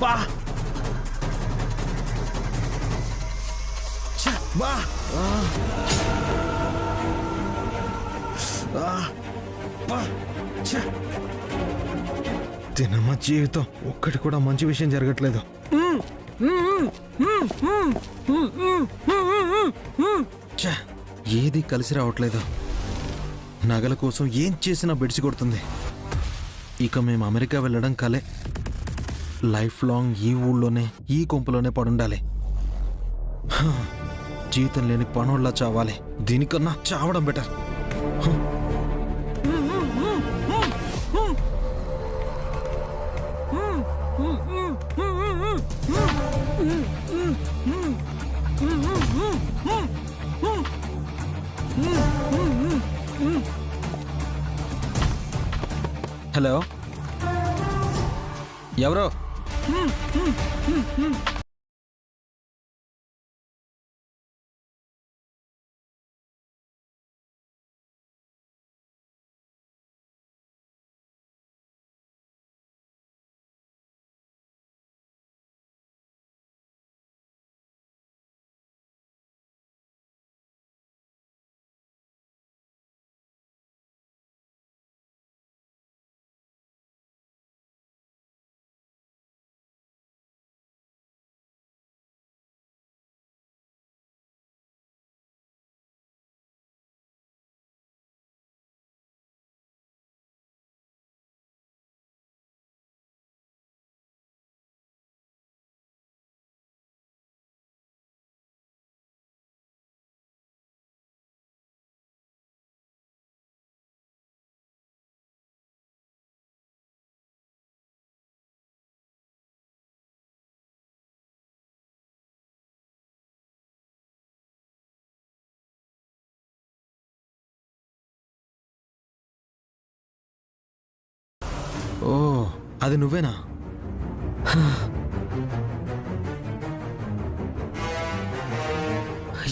బా బా తినమ్మ జీవితం ఒక్కటి కూడా మంచి విషయం జరగట్లేదు. ఏది కలిసి రావట్లేదు. నగల కోసం ఏం చేసినా బెడిసి కొడుతుంది. ఇక మేము అమెరికా వెళ్ళడం కలే. లైఫ్ లాంగ్ ఈ ఊళ్ళోనే ఈ కొంపలోనే పడుండాలి. జీతం లేని పనుల్లా చావాలి. దీనికన్నా చావడం బెటర్. హలో, ఎవరో? ఓ, అది నువ్వేనా?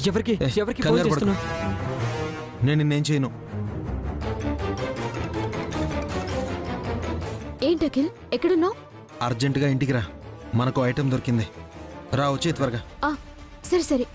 ఎవరికి ఫోన్ చేస్తున్నావు? నేను నిన్నేం చేయను. ఏంటి అఖిల్, ఎక్కడున్నావు? అర్జెంటుగా ఇంటికి రా. మనకు ఐటెం దొరికింది. రా, వచ్చే త్వరగా. సరే సరే.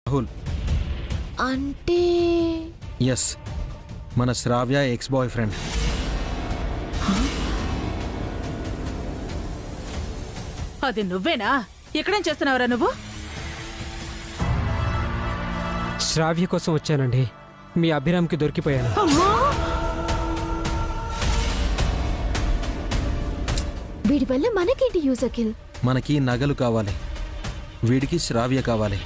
రాహుల్ అంటే ఎస్, మన శ్రావ్య ఎక్స్ బాయ్ ఫ్రెండ్. అది నువ్వేనా? ఎక్కడేం చేస్తున్నావురా నువ్వు? శ్రావ్య కోసం వచ్చానండి. మీ అభిరామ్కి దొరికిపోయాను. వీడి వల్ల మనకేంటి యూజ్ అఖిల్? మనకి నగలు కావాలి, వీడికి శ్రావ్య కావాలి.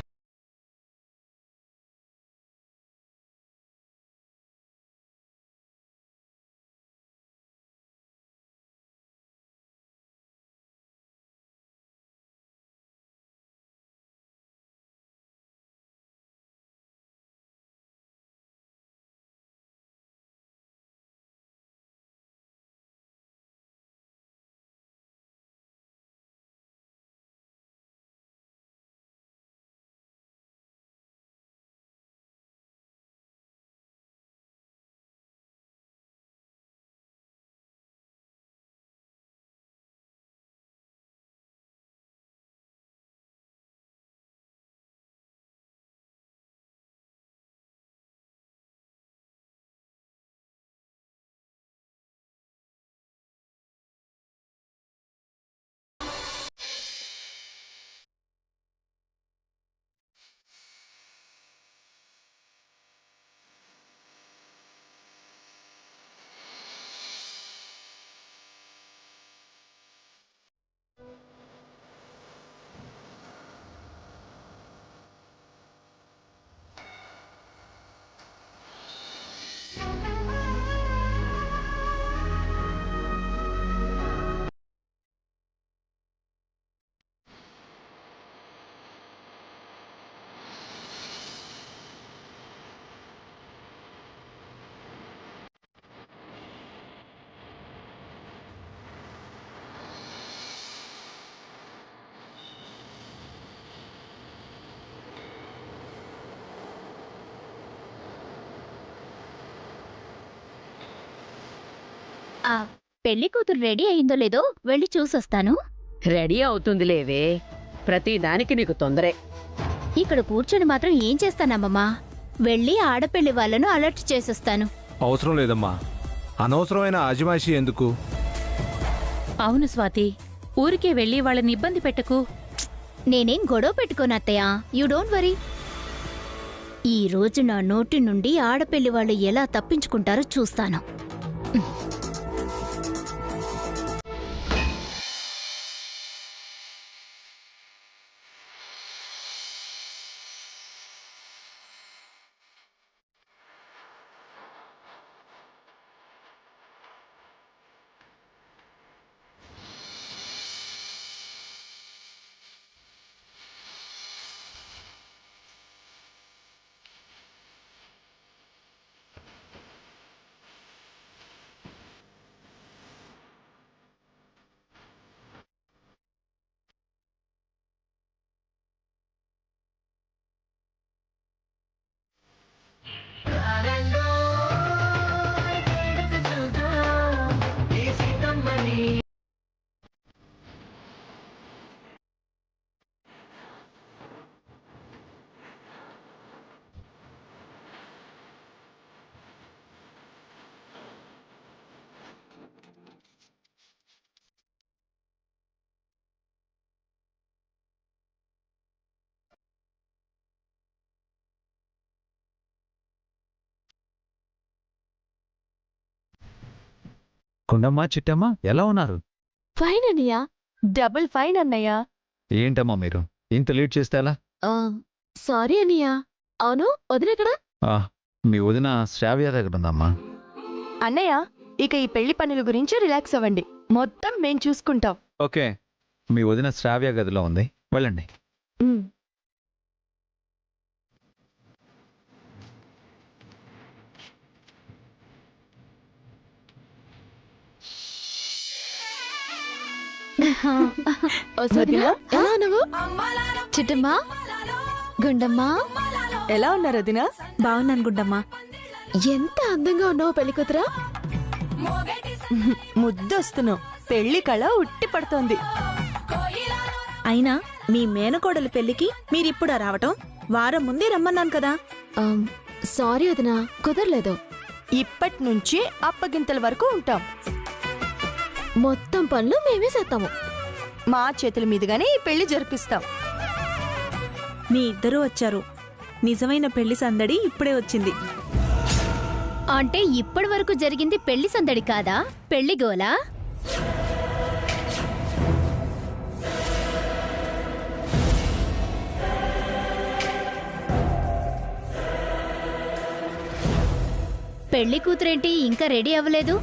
పెళ్లి కూతురు రెడీ అయిందో లేదో వెళ్ళి చూసొస్తాను. రెడీ అవుతుందిలేవే, ప్రతి దానికి నీకు తొందరే. ఇక్కడ కూర్చొని మాత్రం ఏం చేస్తానమ్మమ్మా? వెళ్ళి ఆడపెళ్లి వాళ్ళను అలర్ట్ చేసొస్తాను. అవసరం లేదమ్మా, అనవసరమైన ఆజిమాషి ఎందుకు? అవును స్వాతి, ఊరికే వెళ్ళి వాళ్ళని ఇబ్బంది పెట్టకు. నేనేం గొడవ పెట్టుకోను అత్తయ్య, యూ డోంట్ వరీ. ఈ రోజు నా నోటి నుండి ఆడపెళ్లి వాళ్ళు ఎలా తప్పించుకుంటారో చూస్తాను. కొండమ్మా, చిట్టమ్మా ఎలా ఉన్నారు? ఫైన్ అన్నయ్య, డబుల్ ఫైన్ అన్నయ్య. ఏంటమ్మా మీరు ఇంత లేట్ చేస్తే ఎలా? సారీ అన్నయ్య. అవును, వదిలేకడా? మీ వదిన శ్రావ్య దగ్గర ఉందమ్మా. అన్నయ్య, ఇక ఈ పెళ్లి పనుల గురించి రిలాక్స్ అవ్వండి, మొత్తం మేం చూసుకుంటాం. ఓకే, మీ వదిన శ్రావ్య గదిలో ఉంది, వెళ్ళండి. వదినా? ఎలా నువ్వు? చిట్టమ్మా, గుండమ్మా, ఎలా ఉన్నారు వదినా? బాగున్నాను గుండమ్మా. ఎంత అందంగా ఉన్నావు పెళ్లి కూతురా. ముద్దొస్తున్నావు, పెళ్లి కళ ఉట్టి పడుతోంది. అయినా మీ మేనకోడలి పెళ్లికి మీరిప్పుడా రావటం? వారం ముందే రమ్మన్నాను కదా. సారీ వదినా, కుదరలేదు. ఇప్పటి నుంచి అప్పగింతల వరకు ఉంటాం. మొత్తం పనులు మేమే చేస్తాము. మా చేతుల మీదుగానే ఈ పెళ్లి జరిపిస్తాం. మీ ఇద్దరూ వచ్చారు. నిజమైన పెళ్లి సందడి ఇప్పుడే వచ్చింది. అంటే ఇప్పటి వరకు జరిగింది పెళ్లి సందడి కాదా, పెళ్లి గోలా? పెళ్లి కూతురేంటి ఇంకా రెడీ అవ్వలేదు?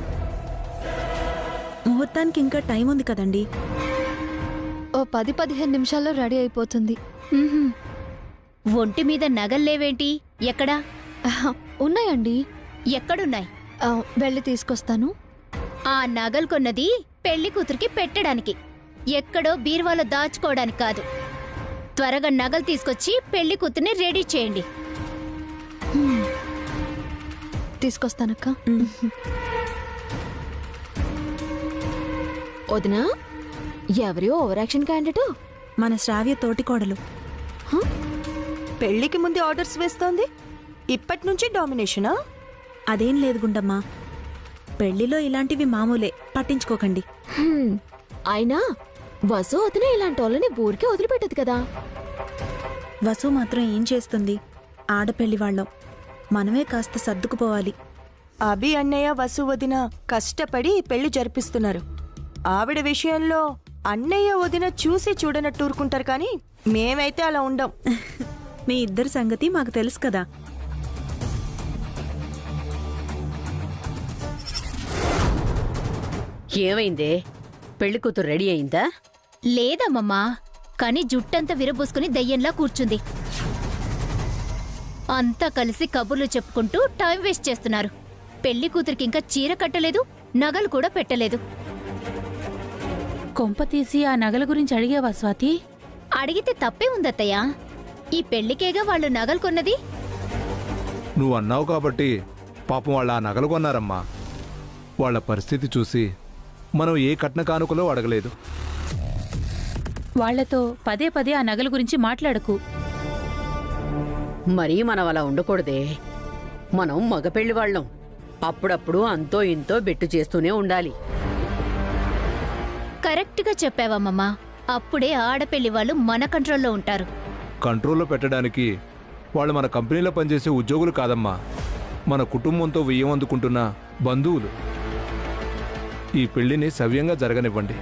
ముహూర్తానికి ఇంకా టైం ఉంది కదండి. ఓ 10-15 నిమిషాల్లో రెడీ అయిపోతుంది. ఉహుం. ఒంటి మీద నగల్లేవేంటి? ఎక్కడా? ఉన్నాయండి. ఎక్కడున్నాయి? వెళ్ళి తీసుకొస్తాను. ఆ నగలు కొన్నది పెళ్లి కూతురికి పెట్టడానికి, ఎక్కడో బీరువాలో దాచుకోవడానికి కాదు. త్వరగా నగలు తీసుకొచ్చి పెళ్లి కూతుర్ని రెడీ చేయండి. తీసుకొస్తానక్క. వదినా, ఎవరి ఓవర్ యాక్షన్ క్యాండిడేట్? మన శ్రావ్య తోటికోడలు. పెళ్లికి ముందే ఆర్డర్స్ వేస్తోంది, ఇప్పటి నుంచి డామినేషనా? అదేం లేదు గుండమ్మా, పెళ్లిలో ఇలాంటివి మామూలే, పట్టించుకోకండి. అయినా వసు వదిన ఇలాంటి వాళ్ళని ఊరికే వదిలిపెట్టదు కదా. వసు మాత్రం ఏం చేస్తుంది? ఆడపెళ్లి వాళ్ళం, మనమే కాస్త సర్దుకుపోవాలి. అభి అన్నయ్య వసు వదిన కష్టపడి ఈ పెళ్లి జరిపిస్తున్నారు. ఆవిడ విషయంలో అన్నయ్య వదిన చూసి చూడనట్టు ఊరుకుంటారు, కానీ మేమైతే అలా ఉండం. మీ ఇద్దరి సంగతి మాకు తెలుసు కదా. ఏమైందే, పెళ్లి కూతురు రెడీ అయిందా? లేదమ్మమ్మా, కాని జుట్టంతా విరబూసుకుని దయ్యంలా కూర్చుంది. అంతా కలిసి కబుర్లు చెప్పుకుంటూ టైం వేస్ట్ చేస్తున్నారు. పెళ్లి కూతురికి ఇంకా చీర కట్టలేదు, నగలు కూడా పెట్టలేదు. కొంప తీసి ఆ నగల గురించి అడిగావా స్వాతి? అడిగితే తప్పే ఉందత్తయ్య, ఈ పెళ్లికేగా వాళ్ళు నగలు కొన్నది. నువ్వు అన్నావు కాబట్టి పాపం వాళ్ళు ఆ నగలు కొన్నారమ్మా. వాళ్ళ పరిస్థితి చూసి మనం ఏ కట్న కానుకలో అడగలేదు. వాళ్లతో పదే పదే ఆ నగల గురించి మాట్లాడకు. మరీ మనం అలా ఉండకూడదే. మనం మగపెళ్లి వాళ్ళం. అప్పుడప్పుడు అంతో ఇంతో బెట్టు చేస్తూనే ఉండాలి. కరెక్ట్గా చెప్పావమ్మమ్మా. అప్పుడే ఆడపెళ్లి వాళ్ళు మన కంట్రోల్లో ఉంటారు. కంట్రోల్లో పెట్టడానికి వాళ్ళు మన కంపెనీలో పనిచేసే ఉద్యోగులు కాదమ్మా, మన కుటుంబంతో వెయ్యం అందుకుంటున్న బంధువులు. ఈ పెళ్లిని సవ్యంగా జరగనివ్వండి.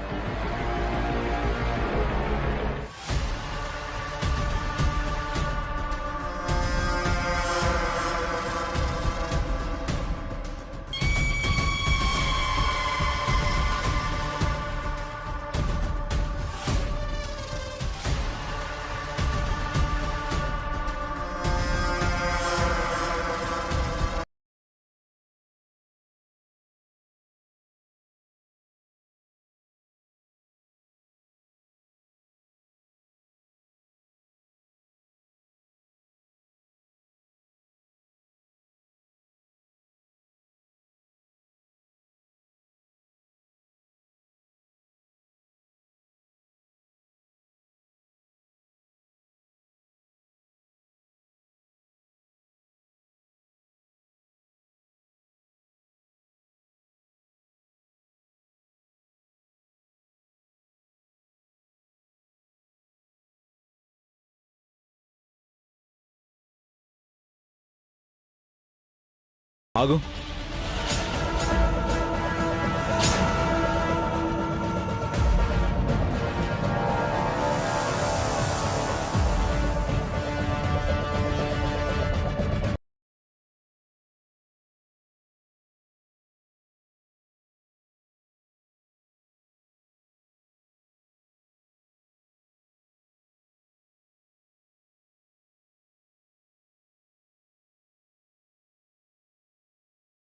ఆగు.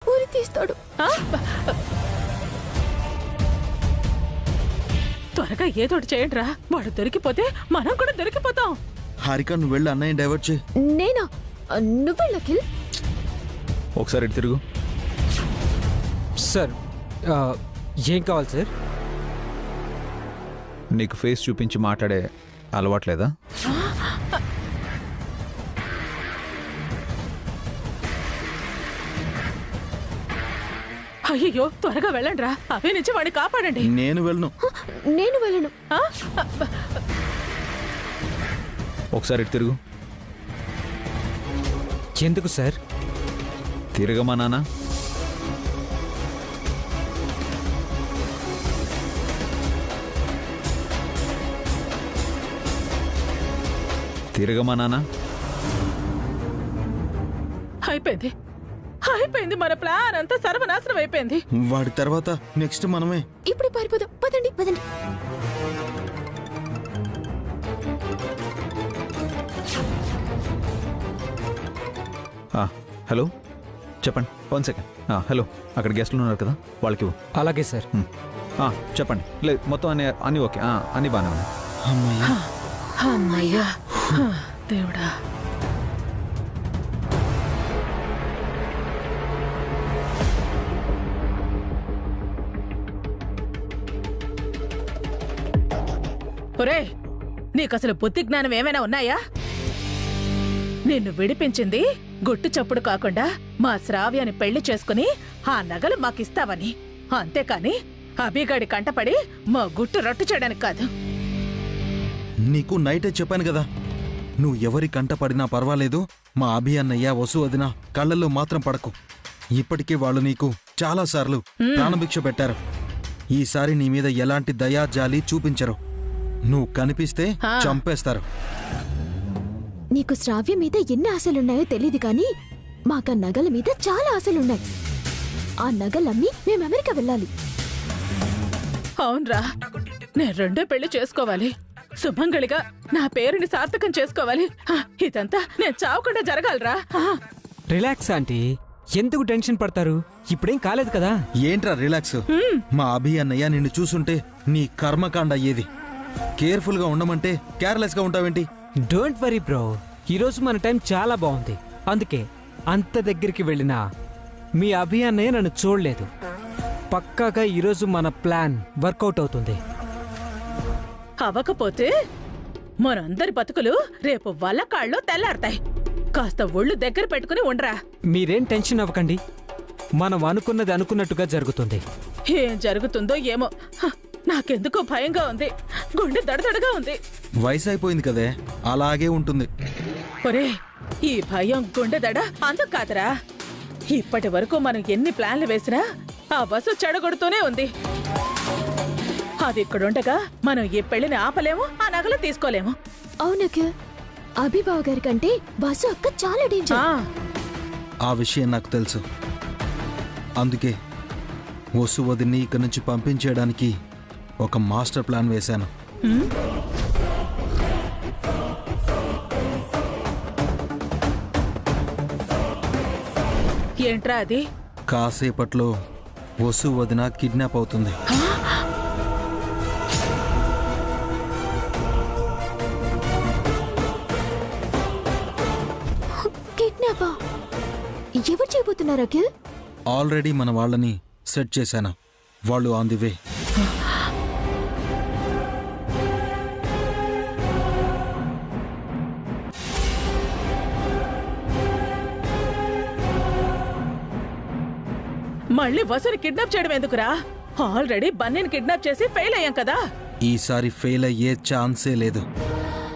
ఊరి తీస్తాడు. త్వరగా ఏదోటి చేయండిరా. వాడు దొరికిపోతే మనం కూడా దొరికిపోతాం. హారిక, నువ్వు వెళ్ళి అన్నయ్య డైవర్ట్ చేయి. నేనా? నువ్వెళ్ళు అఖిల్. ఒకసారి ఇటు తిరుగు. సార్ ఏం కావాలి సార్? నీకు ఫేస్ చూపించి మాట్లాడే అలవాట్లేదా? అయ్యో, త్వరగా వెళ్ళండిరా. అవే నుంచి వాడిని కాపాడండి. నేను వెళ్ళను. నేను వెళ్ళను. ఒకసారి ఇటు తిరుగు. ఎందుకు సార్? తిరగమా నాన్న. తిరగమా నాన్న. అయిపోయింది, అయిపోయింది. మన ప్లాన్ అంతా సర్వనాశనం అయిపోయింది. వాడి తర్వాత నెక్స్ట్ మనమే. ఇప్పుడు పారిపోదాం. పదండి పదండి. హలో, చెప్పండి. 1 సెకండ్. హలో, అక్కడ గెస్ట్లు ఉన్నారు కదా, వాళ్ళకి ఇవ్వు. అలాగే సార్. చెప్పండి. లేదు, మొత్తం అన్నీ ఓకే, అన్నీ బాగానే ఉన్నాయి. అమ్మయ్య. అమ్మయ్యా, దేవుడా. ఒరే, నీకసలు బుద్ధి జ్ఞానం ఏమైనా ఉన్నాయా? నిన్ను విడిపించింది గుట్టు చప్పుడు కాకుండా మా శ్రావ్యాన్ని పెళ్లి చేసుకుని ఆ నగలు మాకిస్తావని. అంతేకాని అభిగాడి కంటపడి మా గుట్టు రట్టు చేయడానికి కాదు. నీకు నైటే చెప్పాను కదా, నువ్వు ఎవరి కంట పడినా పర్వాలేదు, మా అభి అన్నయ్య వసు వదిన కళ్ళల్లో మాత్రం పడకు. ఇప్పటికే వాళ్ళు నీకు చాలాసార్లు ప్రాణభిక్ష పెట్టారు. ఈసారి నీ మీద ఎలాంటి దయా జాలి చూపించరు. నువ్వు కనిపిస్తే చంపేస్తారు. నీకు శ్రావ్య మీద ఎన్ని ఆశలున్నాయో తెలీదు కానీ మాకు ఆ నగల మీద చాలా ఆశలున్నాయి. ఆ నగలమ్మి మేము అమెరికా వెళ్ళాలి. అవునరా, నేను రెండో పెళ్లి చేసుకోవాలి. శుభంగళిగా నా పేరుని సార్థకం చేసుకోవాలి. ఇదంతా నేను చావకుండా జరగాలరా. రిలాక్స్ ఆంటీ, ఎందుకు టెన్షన్ పడతారు? ఇప్పుడేం కాలేదు కదా. ఏంట్రా రిలాక్స్? మా అభి అన్నయ్య నిన్ను చూసుంటే నీ కర్మకాండ అయ్యేది. కేర్ఫుల్ గా ఉండమంటే కేర్లెస్ గా ఉంటావేంటి? డోంట్ వరీ బ్రో, ఈరోజు మన టైం చాలా బాగుంది. అందుకే అంత దగ్గరికి వెళ్ళినా మీ అభి అన్నయ్య నన్ను చూడలేదు. పక్కాగా ఈరోజు మన ప్లాన్ వర్కౌట్ అవుతుంది. అవ్వకపోతే మనందరి బతుకులు రేపు వల్ల కాళ్ళు తెల్లారతాయి. కాస్త ఒళ్ళు దగ్గర పెట్టుకుని ఉండరా. మీరేం టెన్షన్ అవ్వకండి, మనం అనుకున్నది అనుకున్నట్టుగా జరుగుతుంది. ఏం జరుగుతుందో ఏమో, నాకెందుకో భయంగా ఉంది, గుండె దడదడగా ఉంది. వయసు అయిపోయింది కదే, అలాగే ఉంటుంది. ఒరే, ఈ భయం గుండె దడ అందుకు కాదురా. ఇప్పటి వరకు మనం ఎన్ని ప్లాన్లు వేసినా ఆ బస్సు చెడగొడుతూనే ఉంది. అది ఇక్కడుండగా మనం ఈ పెళ్లిని ఆపలేము, ఆ నగలు తీసుకోలేము. అవునక అభిబావ గారి కంటే బస్సు అక్క చాలా డేంజర్. ఆ విషయం నాకు తెలుసు. అందుకే వసు వదిని ఇక్కడి నుంచి పంపించేయడానికి ఒక మాస్టర్ ప్లాన్ వేశాను. ఏంట్రా అది? కాసేపట్లో వసు వదిన కిడ్నాప్ అవుతుంది. కిడ్నాపా? ఎవరు చేయబోతున్నారు అఖిల్? ఆల్రెడీ మన వాళ్ళని సెట్ చేశాను. వాళ్ళు ఆన్ ది వే. మళ్ళీ వసుని కిడ్నాప్ చేయడం ఎందుకురా? ఆల్రెడీ బన్నీని కిడ్నాప్ చేసి ఫెయిల్ అయ్యాం కదా. ఈసారి ఫెయిల్ అయ్యే ఛాన్సే లేదు.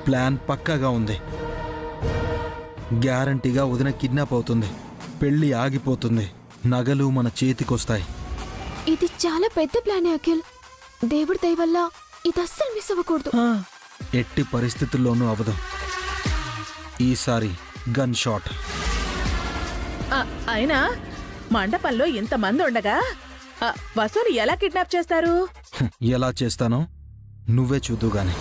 ప్లాన్ పక్కాగా ఉంది. గ్యారంటీగా వదిన కిడ్నాప్ అవుతుంది, పెళ్లి ఆగిపోతుంది, నగలు మన చేతికొస్తాయి. ఇది చాలా పెద్ద ప్లానే అఖిల్. దేవుడి దయ వల్ల ఇది అస్సలు మిస్ అవ్వకూడదు. ఎట్టి పరిస్థితుల్లోనూ అవదు. ఈసారి గన్ షాట్. అయినా మండపంలో ఇంతమంది ఉండగా వసుని ఎలా కిడ్నాప్ చేస్తారు? ఎలా చేస్తానో నువ్వే చూద్దుగాని.